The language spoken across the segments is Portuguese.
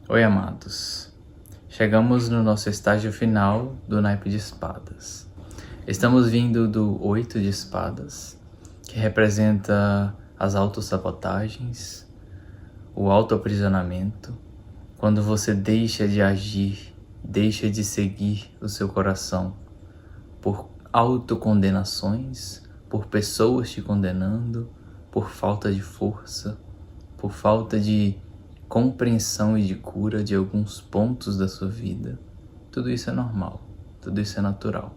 Oi, amados. Chegamos no nosso estágio final do naipe de espadas. Estamos vindo do 8 de espadas, que representa as autossabotagens, o autoaprisionamento, quando você deixa de agir, deixa de seguir o seu coração por autocondenações, por pessoas te condenando, por falta de força, por falta de compreensão e de cura de alguns pontos da sua vida. Tudo isso é normal, tudo isso é natural.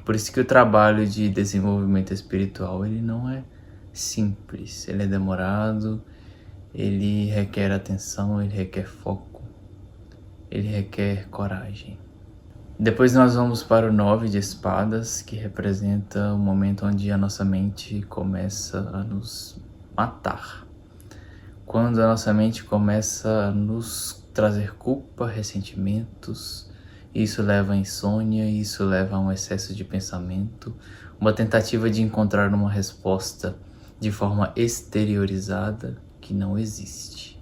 Por isso que o trabalho de desenvolvimento espiritual, ele não é simples, ele é demorado, ele requer atenção, ele requer foco, ele requer coragem. Depois nós vamos para o 9 de espadas, que representa o momento onde a nossa mente começa a nos matar. Quando a nossa mente começa a nos trazer culpa, ressentimentos, isso leva à insônia, isso leva a um excesso de pensamento, uma tentativa de encontrar uma resposta de forma exteriorizada que não existe.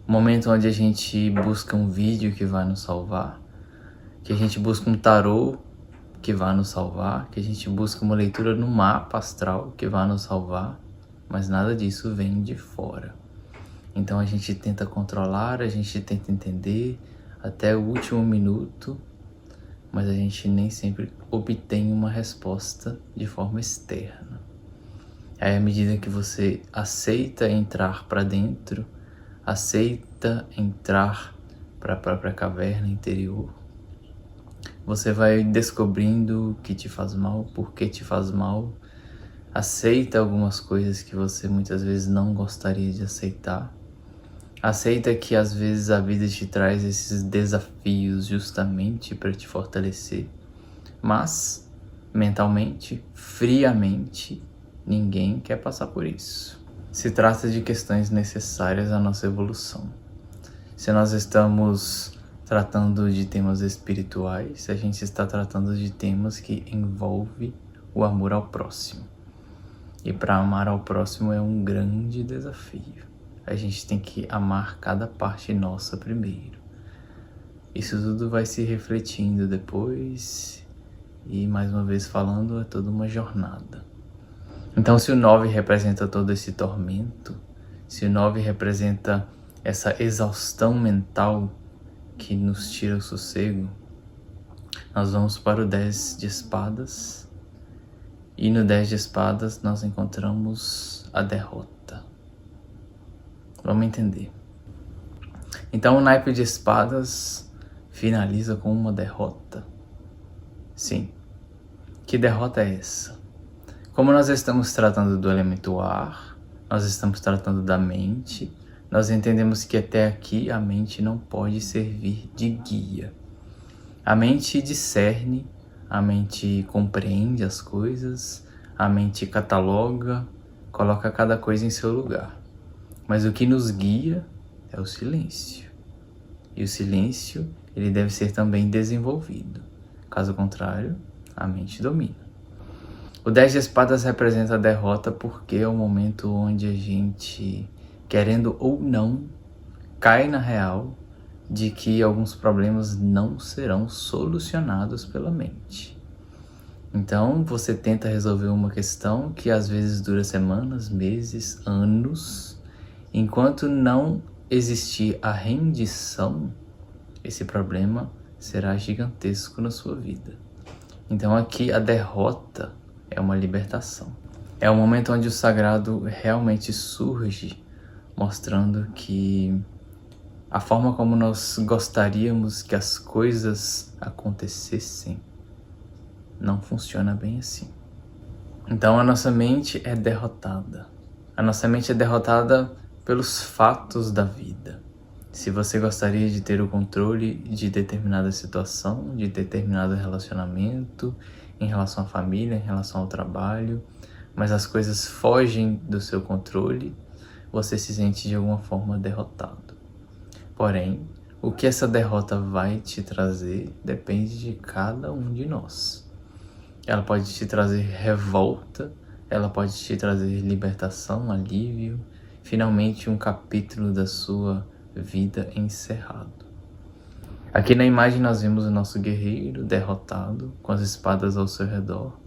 Um momento onde a gente busca um vídeo que vai nos salvar, que a gente busca um tarô que vai nos salvar, que a gente busca uma leitura no mapa astral que vai nos salvar, mas nada disso vem de fora. Então a gente tenta controlar, a gente tenta entender até o último minuto, mas a gente nem sempre obtém uma resposta de forma externa. Aí à medida que você aceita entrar para dentro, aceita entrar para a própria caverna interior, você vai descobrindo o que te faz mal, por que te faz mal, aceita algumas coisas que você muitas vezes não gostaria de aceitar. Aceita que às vezes a vida te traz esses desafios justamente para te fortalecer, mas mentalmente, friamente, ninguém quer passar por isso. Se trata de questões necessárias à nossa evolução. Se nós estamos tratando de temas espirituais, a gente está tratando de temas que envolvem o amor ao próximo. E para amar ao próximo é um grande desafio. A gente tem que amar cada parte nossa primeiro. Isso tudo vai se refletindo depois e, mais uma vez falando, é toda uma jornada. Então, se o 9 representa todo esse tormento, se o 9 representa essa exaustão mental que nos tira o sossego, nós vamos para o 10 de espadas e no 10 de espadas nós encontramos a derrota. Vamos entender. Então o naipe de espadas finaliza com uma derrota. Sim. Que derrota é essa? Como nós estamos tratando do elemento ar, nós estamos tratando da mente, nós entendemos que até aqui a mente não pode servir de guia. A mente discerne, a mente compreende as coisas, a mente cataloga, coloca cada coisa em seu lugar. Mas o que nos guia é o silêncio. E o silêncio, ele deve ser também desenvolvido. Caso contrário, a mente domina. O 10 de espadas representa a derrota porque é o momento onde a gente, querendo ou não, cai na real de que alguns problemas não serão solucionados pela mente. Então, você tenta resolver uma questão que às vezes dura semanas, meses, anos. Enquanto não existir a rendição, esse problema será gigantesco na sua vida. Então aqui a derrota é uma libertação. É o momento onde o sagrado realmente surge, mostrando que a forma como nós gostaríamos que as coisas acontecessem não funciona bem assim. Então a nossa mente é derrotada. A nossa mente é derrotada pelos fatos da vida. Se você gostaria de ter o controle de determinada situação, de determinado relacionamento, em relação à família, em relação ao trabalho, mas as coisas fogem do seu controle, você se sente de alguma forma derrotado. Porém, o que essa derrota vai te trazer depende de cada um de nós. Ela pode te trazer revolta, ela pode te trazer libertação, alívio, finalmente um capítulo da sua vida encerrado. Aqui na imagem nós vemos o nosso guerreiro derrotado, com as espadas ao seu redor,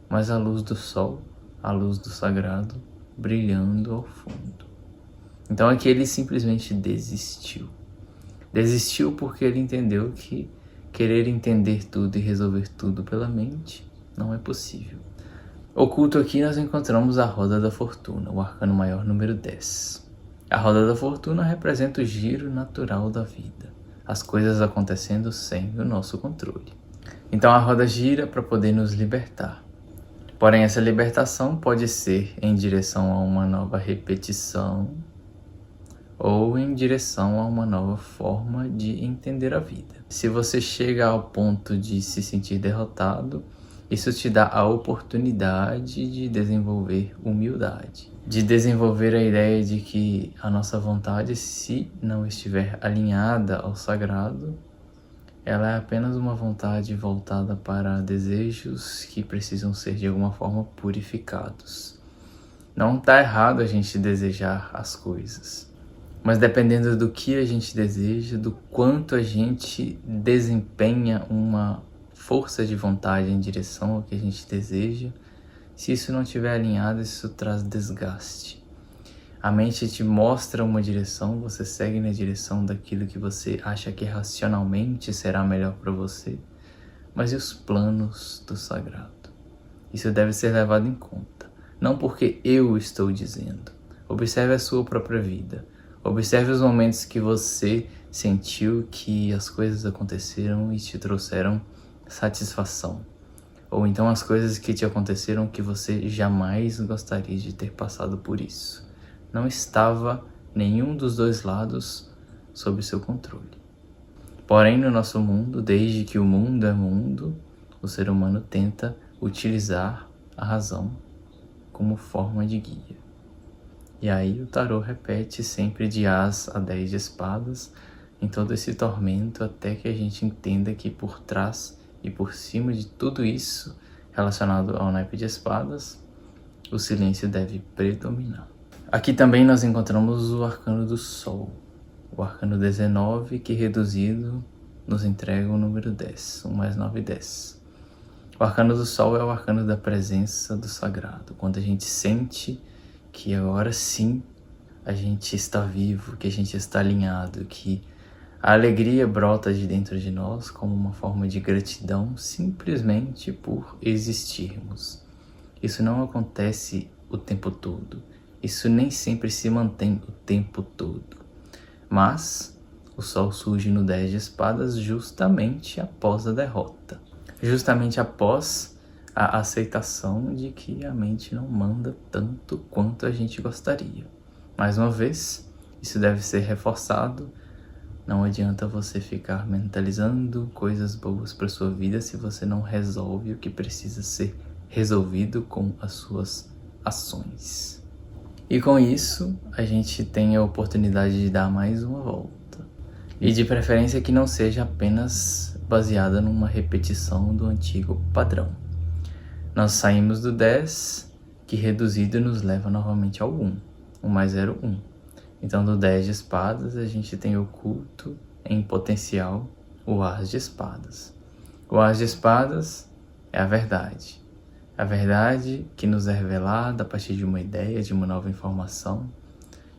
mas a luz do sol, a luz do sagrado, brilhando ao fundo. Então aqui ele simplesmente desistiu. Desistiu porque ele entendeu que querer entender tudo e resolver tudo pela mente não é possível. Oculto aqui nós encontramos a Roda da Fortuna, o arcano maior número 10. A Roda da Fortuna representa o giro natural da vida, as coisas acontecendo sem o nosso controle. Então a roda gira para poder nos libertar. Porém, essa libertação pode ser em direção a uma nova repetição ou em direção a uma nova forma de entender a vida. Se você chega ao ponto de se sentir derrotado, isso te dá a oportunidade de desenvolver humildade, de desenvolver a ideia de que a nossa vontade, se não estiver alinhada ao sagrado, ela é apenas uma vontade voltada para desejos que precisam ser de alguma forma purificados. Não está errado a gente desejar as coisas, mas dependendo do que a gente deseja, do quanto a gente desempenha uma força de vontade em direção ao que a gente deseja, se isso não estiver alinhado, isso traz desgaste. A mente te mostra uma direção, você segue na direção daquilo que você acha que racionalmente será melhor para você, mas e os planos do sagrado? Isso deve ser levado em conta, não porque eu estou dizendo. Observe a sua própria vida, observe os momentos que você sentiu que as coisas aconteceram e te trouxeram satisfação, ou então as coisas que te aconteceram que você jamais gostaria de ter passado por isso. Não estava nenhum dos dois lados sob seu controle. Porém, no nosso mundo, desde que o mundo é mundo, o ser humano tenta utilizar a razão como forma de guia. E aí o tarô repete sempre de As a 10 de espadas em todo esse tormento, até que a gente entenda que por trás e por cima de tudo isso relacionado ao naipe de espadas, o silêncio deve predominar. Aqui também nós encontramos o arcano do Sol, o arcano 19, que reduzido nos entrega o número 10, 1 mais 9, 10. O arcano do Sol é o arcano da presença do sagrado, quando a gente sente que agora sim a gente está vivo, que a gente está alinhado, que a alegria brota de dentro de nós como uma forma de gratidão simplesmente por existirmos. Isso não acontece o tempo todo. Isso nem sempre se mantém o tempo todo. Mas o sol surge no 10 de espadas justamente após a derrota. Justamente após a aceitação de que a mente não manda tanto quanto a gente gostaria. Mais uma vez, isso deve ser reforçado. Não adianta você ficar mentalizando coisas boas para sua vida se você não resolve o que precisa ser resolvido com as suas ações. E com isso, a gente tem a oportunidade de dar mais uma volta. E de preferência que não seja apenas baseada numa repetição do antigo padrão. Nós saímos do 10, que reduzido nos leva novamente ao 1. 1 mais 0, 1. Então, do 10 de espadas, a gente tem oculto em potencial o As de espadas. O As de espadas é a verdade. A verdade que nos é revelada a partir de uma ideia, de uma nova informação,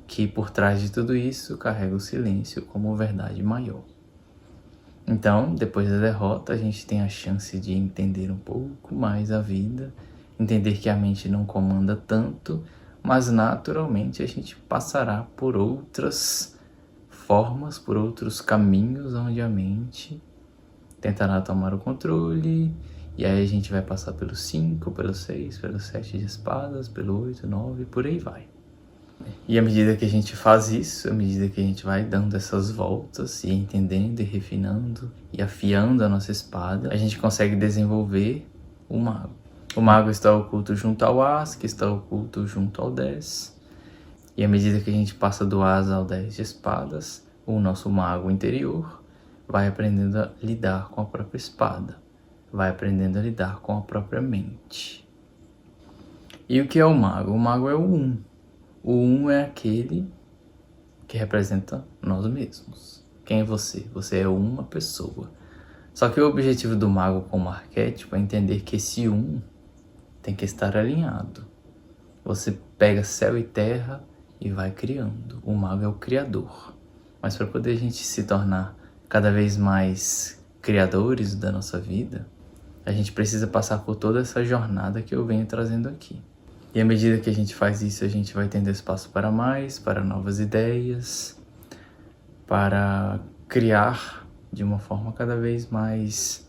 que por trás de tudo isso carrega o silêncio como verdade maior. Então, depois da derrota, a gente tem a chance de entender um pouco mais a vida, entender que a mente não comanda tanto, mas naturalmente a gente passará por outras formas, por outros caminhos onde a mente tentará tomar o controle, e aí a gente vai passar pelo 5, pelo 6, pelo 7 de espadas, pelo 8, 9, por aí vai. E à medida que a gente faz isso, à medida que a gente vai dando essas voltas e entendendo e refinando e afiando a nossa espada, a gente consegue desenvolver o mago. O mago está oculto junto ao As, que está oculto junto ao 10. E à medida que a gente passa do As ao 10 de espadas, o nosso mago interior vai aprendendo a lidar com a própria espada. Vai aprendendo a lidar com a própria mente. E o que é o mago? O mago é o 1. O 1 é aquele que representa nós mesmos. Quem é você? Você é uma pessoa. Só que o objetivo do mago como arquétipo é entender que esse tem que estar alinhado. Você pega céu e terra e vai criando. O mago é o criador. Mas para poder a gente se tornar cada vez mais criadores da nossa vida, a gente precisa passar por toda essa jornada que eu venho trazendo aqui. E à medida que a gente faz isso, a gente vai tendo espaço para mais, para novas ideias, para criar de uma forma cada vez mais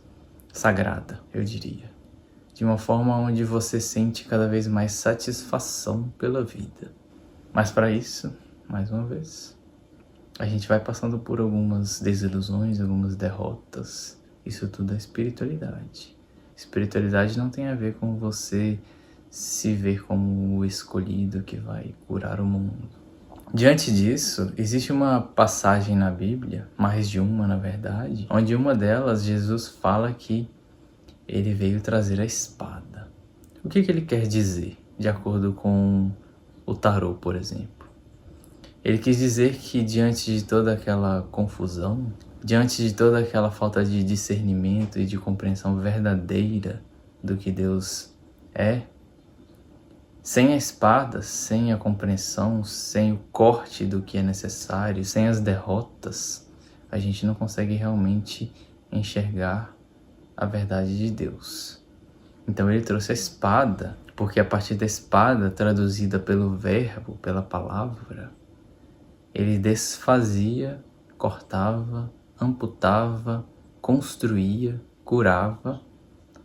sagrada, eu diria. De uma forma onde você sente cada vez mais satisfação pela vida. Mas para isso, mais uma vez, a gente vai passando por algumas desilusões, algumas derrotas. Isso tudo é espiritualidade. Espiritualidade não tem a ver com você se ver como o escolhido que vai curar o mundo. Diante disso, existe uma passagem na Bíblia, mais de uma na verdade, onde uma delas Jesus fala que ele veio trazer a espada. O que ele quer dizer, de acordo com o tarô, por exemplo? Ele quis dizer que diante de toda aquela confusão, diante de toda aquela falta de discernimento e de compreensão verdadeira do que Deus é, sem a espada, sem a compreensão, sem o corte do que é necessário, sem as derrotas, a gente não consegue realmente enxergar a verdade de Deus. Então ele trouxe a espada, porque a partir da espada, traduzida pelo verbo, pela palavra, ele desfazia, cortava, amputava, construía, curava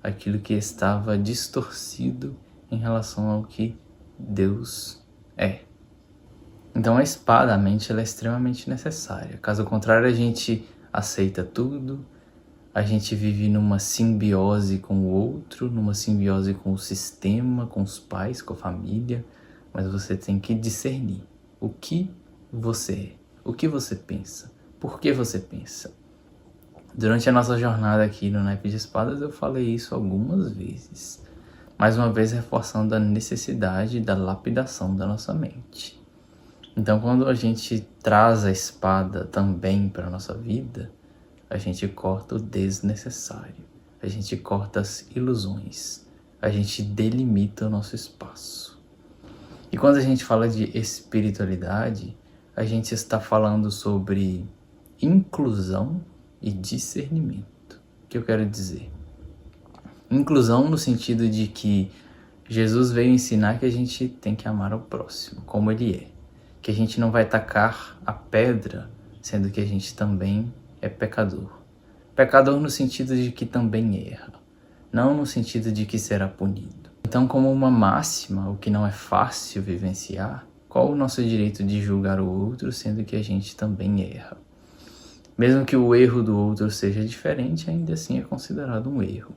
aquilo que estava distorcido em relação ao que Deus é. Então a espada, a mente, ela é extremamente necessária. Caso contrário, a gente aceita tudo, a gente vive numa simbiose com o outro, numa simbiose com o sistema, com os pais, com a família, mas você tem que discernir o que você é, o que você pensa, por que você pensa. Durante a nossa jornada aqui no Naipe de Espadas eu falei isso algumas vezes, mais uma vez reforçando a necessidade da lapidação da nossa mente. Então quando a gente traz a espada também para a nossa vida, a gente corta o desnecessário, a gente corta as ilusões, a gente delimita o nosso espaço. E quando a gente fala de espiritualidade, a gente está falando sobre inclusão e discernimento. O que eu quero dizer? Inclusão no sentido de que Jesus veio ensinar que a gente tem que amar ao próximo, como ele é. Que a gente não vai tacar a pedra, sendo que a gente também é pecador. Pecador no sentido de que também erra, não no sentido de que será punido. Então, como uma máxima, o que não é fácil vivenciar, qual o nosso direito de julgar o outro, sendo que a gente também erra? Mesmo que o erro do outro seja diferente, ainda assim é considerado um erro.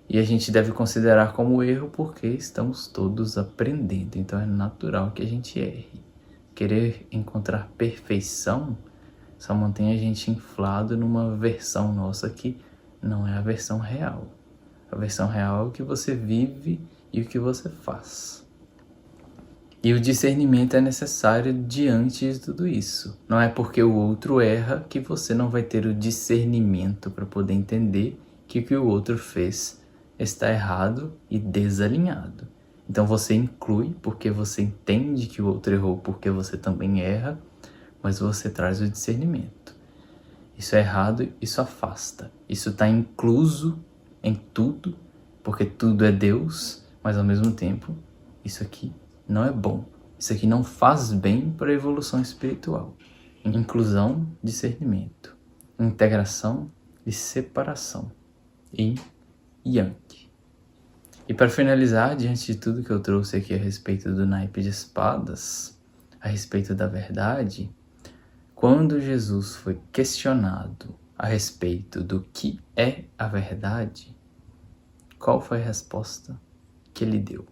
E a gente deve considerar como erro porque estamos todos aprendendo, então é natural que a gente erre. Querer encontrar perfeição só mantém a gente inflado numa versão nossa que não é a versão real. A versão real é o que você vive e o que você faz. E o discernimento é necessário diante de tudo isso. Não é porque o outro erra que você não vai ter o discernimento para poder entender que o que o outro fez está errado e desalinhado. Então você inclui porque você entende que o outro errou porque você também erra, mas você traz o discernimento. Isso é errado, isso afasta. Isso está incluso em tudo, porque tudo é Deus, mas ao mesmo tempo, isso aqui não é bom. Isso aqui não faz bem para a evolução espiritual. Inclusão, discernimento. Integração e separação. Yin e Yang. E para finalizar, diante de tudo que eu trouxe aqui a respeito do naipe de espadas, a respeito da verdade, quando Jesus foi questionado a respeito do que é a verdade, qual foi a resposta que ele deu?